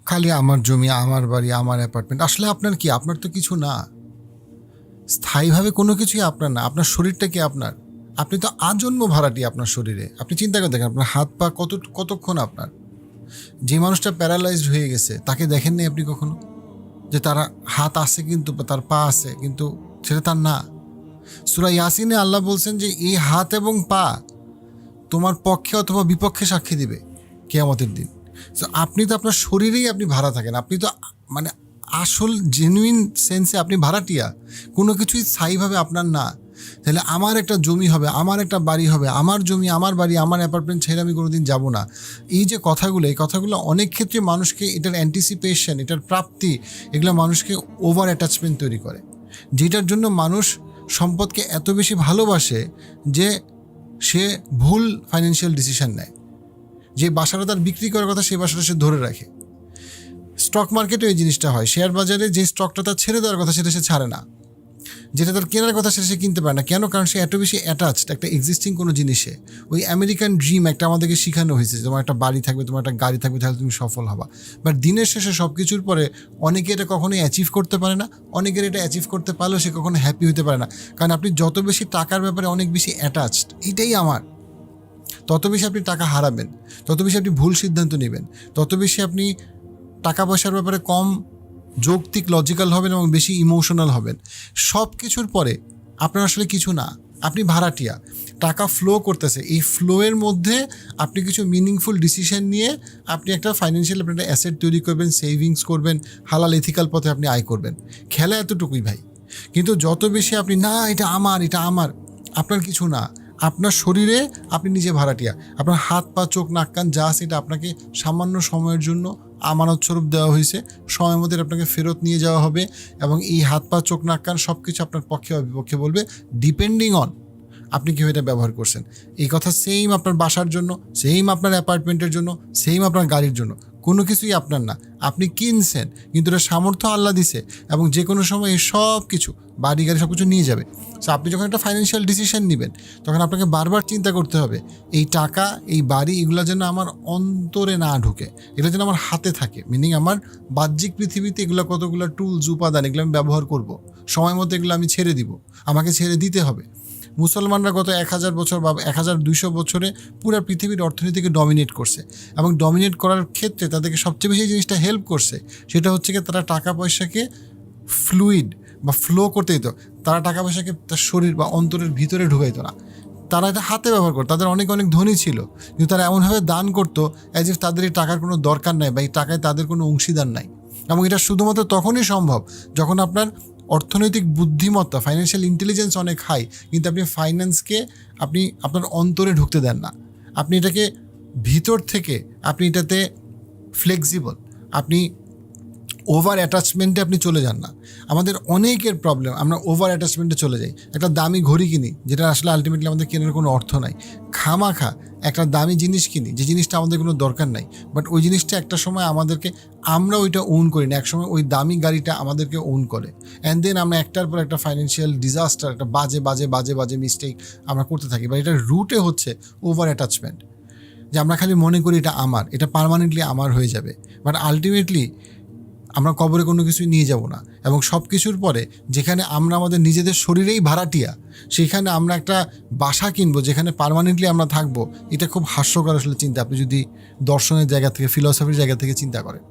খালি আমার জমি, আমার বাড়ি, আমার অ্যাপার্টমেন্ট। আসলে আপনার কি? আপনার তো কিছু না। স্থায়ীভাবে কোনো কিছুই আপনার না। আপনার শরীরটা কি আপনার? আপনি তো আজন্ম ভাড়াটি আপনার শরীরে। আপনি চিন্তা করে দেখেন আপনার হাত পা কতক্ষণ আপনার। যে মানুষটা প্যারালাইজড হয়ে গেছে তাকে দেখেননি আপনি কখনো? যে তার হাত আছে কিন্তু তার পা আছে কিন্তু সেটা তার না। সূরা ইয়াসিনে আল্লাহ বলছেন যে এই হাত এবং পা তোমার পক্ষে অথবা বিপক্ষে সাক্ষী দিবে কিয়ামতের দিন। তো আপনি তো আপনার শরীরেই আপনি ভাড়া থাকেন। আপনি তো মানে আসল জেনুইন সেন্সে আপনি ভাড়াটিয়া। কোনো কিছুই স্থায়ীভাবে আপনার না। তাহলে আমার একটা জমি হবে, আমার একটা বাড়ি হবে, আমার জমি, আমার বাড়ি, আমার অ্যাপার্টমেন্ট ছেড়ে আমি কোনোদিন যাব না। এই যে কথাগুলো, এই কথাগুলো অনেক ক্ষেত্রে মানুষকে এটার অ্যান্টিসিপেশন, এটার প্রাপ্তি, এগুলো মানুষকে ওভার অ্যাটাচমেন্ট তৈরি করে, যেটার জন্য মানুষ সম্পদকে এত বেশি ভালোবাসে যে সে ভুল ফাইন্যান্সিয়াল ডিসিশন নেয়। যে বাসাটা তার বিক্রি করার কথা সেই বাসাটা সে ধরে রাখে। স্টক মার্কেটে এই জিনিসটা হয়। শেয়ার বাজারে যে স্টকটা তার ছেড়ে দেওয়ার কথা সেটা সে ছাড়ে না, যেটা তার কেনার কথা সেটা সে কিনতে পারে না। কেন? কারণ সে এত বেশি অ্যাটাচড একটা এক্সিস্টিং কোনো জিনিসে। ওই আমেরিকান ড্রিম একটা আমাদেরকে শেখানো হয়েছে, তোমার একটা বাড়ি থাকবে, তোমার একটা গাড়ি থাকবে, তাহলে তুমি সফল হবা। বাট দিনের শেষে সব কিছুর পরে অনেকে এটা কখনোই অ্যাচিভ করতে পারে না। অনেকের এটা অ্যাচিভ করতে পারলেও সে কখনো হ্যাপি হতে পারে না। কারণ আপনি যত বেশি টাকার ব্যাপারে অনেক বেশি অ্যাটাচড, এটাই আমার, তত বেশি আপনি টাকা হারাবেন, তত বেশি আপনি ভুল সিদ্ধান্ত নেবেন, তত বেশি আপনি টাকা পয়সার ব্যাপারে কম যৌক্তিক লজিক্যাল হবেন এবং বেশি ইমোশনাল হবেন। সব কিছুর পরে আপনার আসলে কিছু না, আপনি ভাড়াটিয়া। টাকা ফ্লো করতেছে, এই ফ্লোয়ের মধ্যে আপনি কিছু মিনিংফুল ডিসিশন নিয়ে আপনি একটা ফাইন্যান্সিয়াল আপনি একটা অ্যাসেট তৈরি করবেন, সেভিংস করবেন, হালাল এথিক্যাল পথে আপনি আয় করবেন। খেলা এতটুকুই ভাই। কিন্তু যত বেশি আপনি না এটা আমার, এটা আমার, আপনার কিছু না। আপনার শরীরে আপনি নিজে ভাড়াটিয়া। আপনার হাত পা চোখ নাক কান যা আছে এটা আপনাকে সামান্য সময়ের জন্য আমানত স্বরূপ দেওয়া হয়েছে। সময় মধ্যে আপনাকে ফেরত নিয়ে যাওয়া হবে এবং এই হাত পা চোখ নাক কান সব কিছু আপনার পক্ষে বা বিপক্ষে বলবে, ডিপেন্ডিং অন আপনি কীভাবে এটা ব্যবহার করছেন। এই কথা সেম আপনার বাসার জন্য, সেম আপনার অ্যাপার্টমেন্টের জন্য, সেম আপনার গাড়ির জন্য। কোনো কিছুই আপনার না, আপনি কিনছেন, কিন্তু এটা সামর্থ্য আল্লাহ দিছে এবং যে কোনো সময় এই সব কিছু বাড়ি গাড়ি সব কিছু নিয়ে যাবে। সো আপনি যখন একটা ফাইন্যান্সিয়াল ডিসিশন নেবেন তখন আপনাকে বারবার চিন্তা করতে হবে এই টাকা, এই বাড়ি, এগুলো যেন আমার অন্তরে না ঢুকে, এগুলো যেন আমার হাতে থাকে। মিনিং আমার বাহ্যিক পৃথিবীতে এগুলো কতগুলো টুলস, উপাদান, এগুলো আমি ব্যবহার করব, সময় মতো এগুলো আমি ছেড়ে দিব, আমাকে ছেড়ে দিতে হবে। মুসলমানরা গত 1000 বছর বা 1200 বছরে পুরো পৃথিবীর অর্থনীতিকে ডমিনেট করছে এবং ডমিনেট করার ক্ষেত্রে তাদেরকে সবচেয়ে বেশি জিনিসটা হেল্প করছে সেটা হচ্ছে কি তারা টাকা পয়সাকে ফ্লুইড বা ফ্লো করতে দিত। তারা টাকা পয়সাকে তার শরীর বা অন্তরের ভিতরে ঢুকাইতো না, তারা এটা হাতে ব্যবহার করতো। তাদের অনেক অনেক ধনী ছিল কিন্তু তারা এমনভাবে দান করতো অ্যাজ ইফ তাদের এই টাকার কোনো দরকার নাই বা এই টাকায় তাদের কোনো অংশীদার নাই। এবং এটা শুধুমাত্র তখনই সম্ভব যখন আপনার অর্থনৈতিক বুদ্ধিমত্তা, ফাইন্যান্সিয়াল ইন্টেলিজেন্স অনেক হাই, কিন্তু আপনি ফাইন্যান্সকে আপনি আপনার অন্তরে ঢুকতে দেন না। আপনি এটাকে ভিতর থেকে আপনি এটাতে ফ্লেক্সিবল, আপনি ওভার অ্যাটাচমেন্টে আপনি চলে যান না। আমাদের অনেকের প্রবলেম, আমরা ওভার অ্যাটাচমেন্টে চলে যাই। একটা দামি ঘড়ি কিনি যেটা আসলে আলটিমেটলি আমাদের কেনার কোনো অর্থ নাই। খামাখা একটা দামি জিনিস কিনি যে জিনিসটা আমাদের কোনো দরকার নাই, বাট ওই জিনিসটা একটা সময় আমাদেরকে, আমরা ওইটা ওন করি না, একসময় ওই দামি গাড়িটা আমাদেরকে ওন করে। অ্যান্ড দেন আমরা একটার পর একটা ফাইন্যান্সিয়াল ডিজাস্টার, একটা বাজে বাজে বাজে বাজে মিস্টেক আমরা করতে থাকি। বা এটার রুটে হচ্ছে ওভার অ্যাটাচমেন্ট, যে আমরা খালি মনে করি এটা আমার, এটা পার্মানেন্টলি আমার হয়ে যাবে। বাট আলটিমেটলি আমরা কবরে কোনো কিছুই নিয়ে যাব না। এবং সব কিছুর পরে যেখানে আমরা আমাদের নিজেদের শরীরেই ভাড়াটিয়া, সেখানে আমরা একটা বাসা কিনবো যেখানে পার্মানেন্টলি আমরা থাকবো, এটা খুব হাস্যকর আসলে চিন্তা আপনি যদি দর্শনের জায়গা থেকে, ফিলসফির জায়গা থেকে চিন্তা করেন।